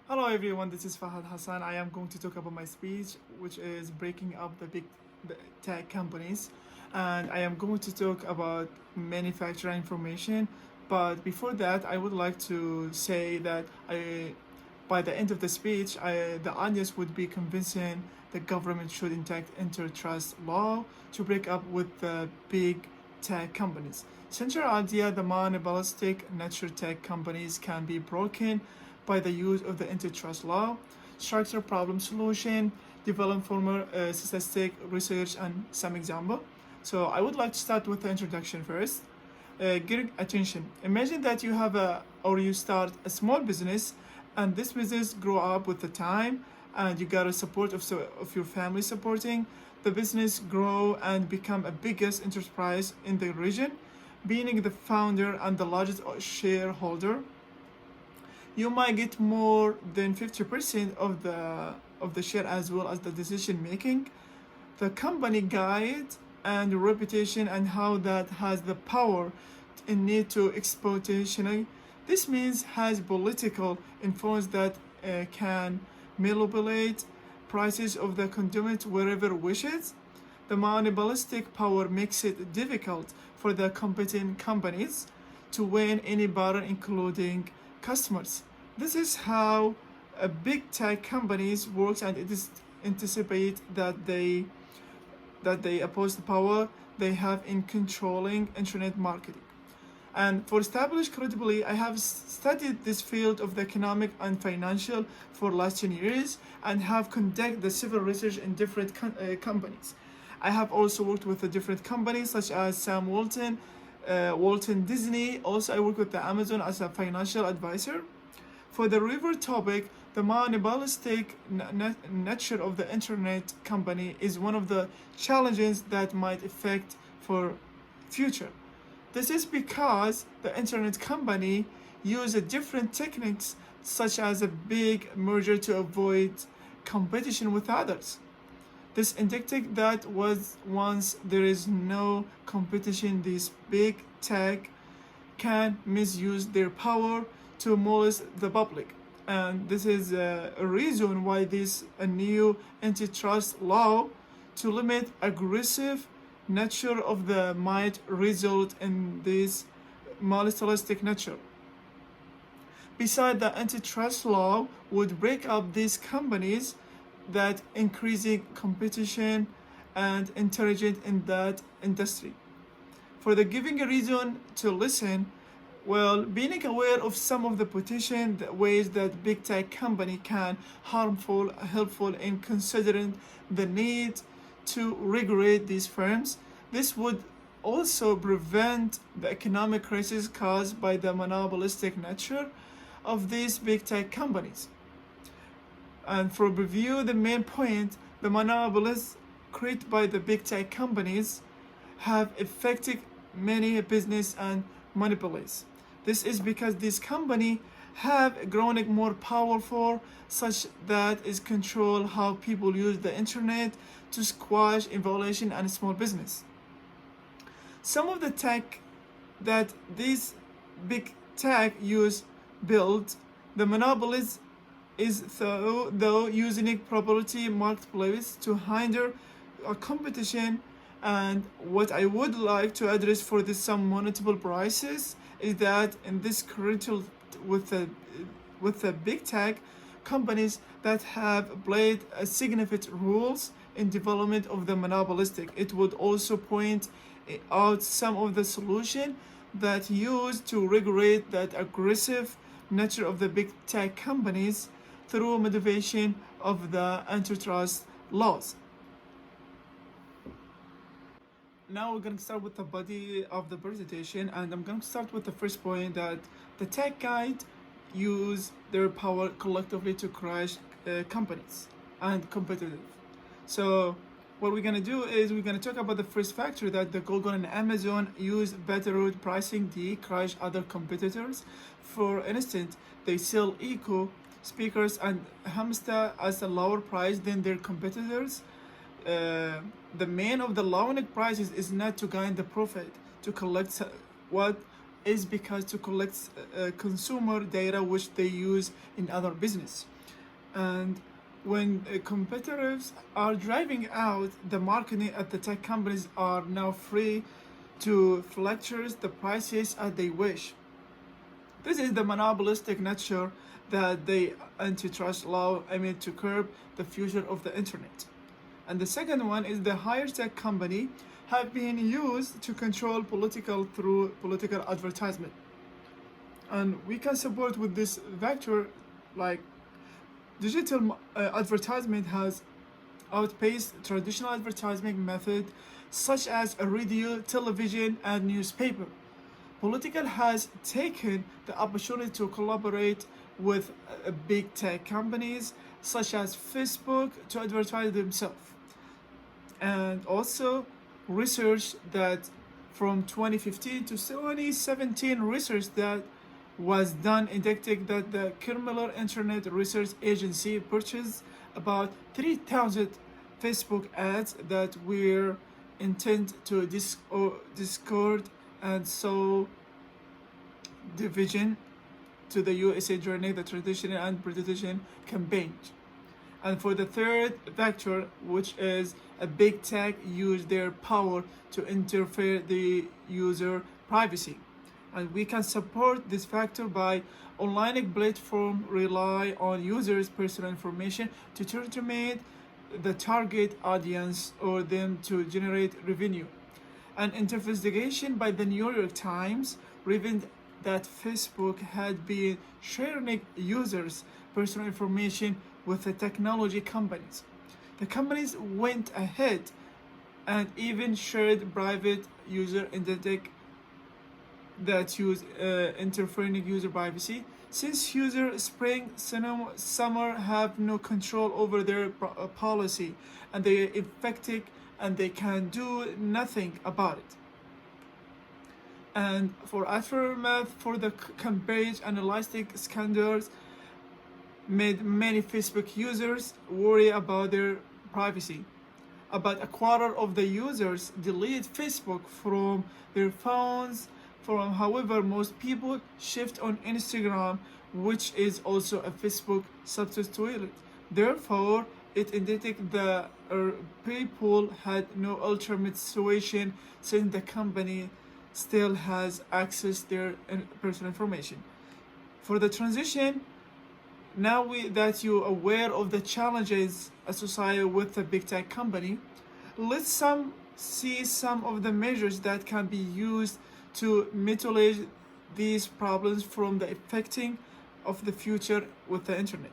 Hello everyone, this is Fahad Hassan. I am going to talk about my speech, which is breaking up the big tech companies, and I am going to talk about manufacturer information. But before that, I would like to say that by the end of the speech, the audience would be convincing the government should enact antitrust law to break up with the big tech companies. Central idea: the monopolistic nature tech companies can be broken by the use of the antitrust law, structure problem solution, develop formal statistic research, and some example. So I would like to start with the introduction first. Get attention. Imagine that you have you start a small business, and this business grow up with the time, and you got a support of your family supporting. The business grow and become a biggest enterprise in the region, being the founder and the largest shareholder. You might get more than 50% of the share as well as the decision making, the company guide and reputation, and how that has the power in need to exploitation. This means has political influence that can manipulate prices of the consumer wherever wishes. The monopolistic power makes it difficult for the competing companies to win any battle, including customers. This is how big tech companies works, and it is anticipate that they oppose the power they have in controlling internet marketing. And for established credibility, I have studied this field of the economic and financial for last 10 years and have conducted the civil research in different companies. I have also worked with the different companies such as Sam Walton, Walton Disney. Also, I work with the Amazon as a financial advisor. For the river topic, the monopolistic nature of the internet company is one of the challenges that might affect for future. This is because the internet company use different techniques such as a big merger to avoid competition with others. This indicates that was once there is no competition, these big tech can misuse their power to molest the public. And this is a reason why this a new antitrust law to limit aggressive nature of the might result in this monopolistic nature. Besides, the antitrust law would break up these companies that increasing competition and intelligence in that industry. For the giving a reason to listen, well, being aware of some of the potential ways that big tech company can helpful in considering the need to regulate these firms. This would also prevent the economic crisis caused by the monopolistic nature of these big tech companies. And for review, the main point, the monopolies created by the big tech companies have affected many business and monopolies. This is because these companies have grown more powerful such that is control how people use the internet to squash innovation and small business. Some of the tech that these big tech use build the monopolies is though using property marketplace to hinder a competition. And what I would like to address for this some multiple prices is that in this critical with the big tech companies that have played a significant roles in development of the monopolistic. It would also point out some of the solution that use to regulate that aggressive nature of the big tech companies through motivation of the antitrust laws. Now we're going to start with the body of the presentation, and I'm going to start with the first point that the tech guide use their power collectively to crush companies and competitive. So what we're going to do is we're going to talk about the first factor that the Google and Amazon use better route pricing to crush other competitors. For instance, they sell eco speakers and hamster at a lower price than their competitors. The main of the lowering prices is not to gain the profit, to collect what is because to collect consumer data which they use in other business. And when competitors are driving out the marketing at the tech companies are now free to fluctuate the prices as they wish. This is the monopolistic nature that the antitrust law aimed to curb the future of the internet. And the second one is the higher tech company have been used to control political through political advertisement. And we can support with this vector like digital advertisement has outpaced traditional advertising methods such as a radio, television, and newspaper. Political has taken the opportunity to collaborate with big tech companies such as Facebook to advertise themselves. And also research that from 2015 to 2017 research that was done indicating that the Kirmiller Internet Research Agency purchased about 3,000 Facebook ads that were intended to discord and so division to the USA during the traditional and partition campaign. And for the third vector, which is a big tech use their power to interfere the user privacy. And we can support this factor by online platform rely on users' personal information to determine the target audience or them to generate revenue. An investigation by the New York Times revealed that Facebook had been sharing users' personal information with the technology companies. The companies went ahead and even shared private user identity that use interfering user privacy. Since users spring summer have no control over their policy and they are infected and they can do nothing about it. And for aftermath for the Cambridge Analytic scandals made many Facebook users worry about their privacy. About a quarter of the users delete Facebook from their phones. However, most people shift on Instagram, which is also a Facebook substitute. Therefore, it indicated that people had no alternate situation since the company still has access to their personal information. For the transition, now that you're aware of the challenges associated with the big tech company, let's see some of the measures that can be used to mitigate these problems from the affecting of the future with the internet.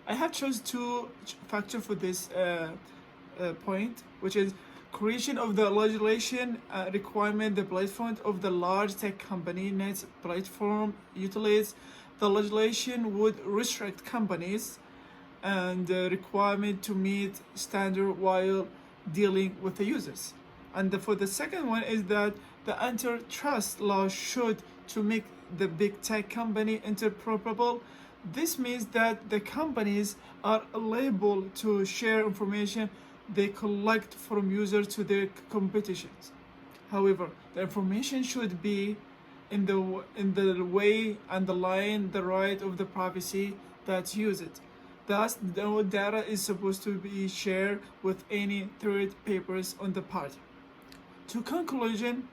I have chosen two factors for this point, which is creation of the legislation requirement the platform of the large tech company net platform utilities. The legislation would restrict companies and the requirement to meet standard while dealing with the users. And for the second one is that the antitrust law should to make the big tech company interoperable. This means that the companies are liable to share information they collect from users to their competitions. However, the information should be in the way underlying the right of the privacy that use it. Thus, no data is supposed to be shared with any third papers on the party. To conclusion,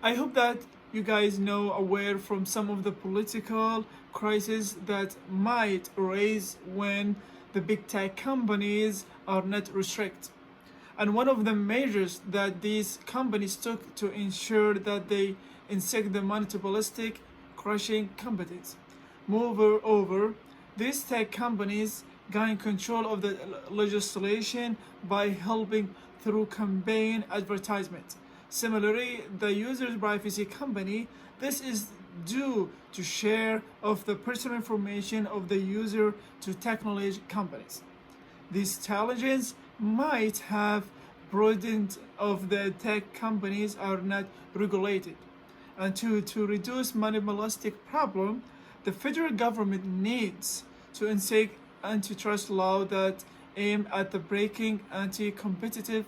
I hope that you guys know aware from some of the political crises that might arise when the big tech companies are not restricted. And one of the measures that these companies took to ensure that they insect the monopolistic crushing competence. Moreover, these tech companies gain control of the legislation by helping through campaign advertisement. Similarly, the user's privacy company, this is due to share of the personal information of the user to technology companies. These challenges might have broadened of the tech companies are not regulated. And to reduce monopolistic problem, the federal government needs to enact antitrust law that aim at the breaking anti-competitive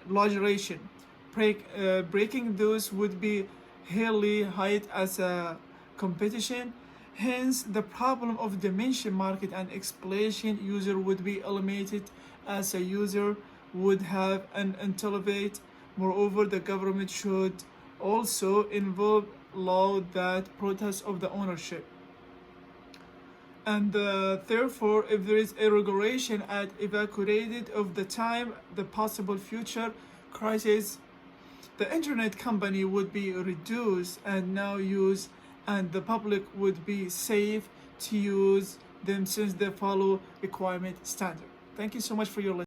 legislation, breaking those would be highly high as a competition. Hence, the problem of dimension market and exploitation user would be eliminated as a user would have an intelligent. Moreover, the government should also involve law that protects of the ownership. And therefore, if there is a regulation at evacuated of the time, the possible future crisis, the internet company would be reduced and now used, and the public would be safe to use them since they follow requirement standard. Thank you so much for your listening.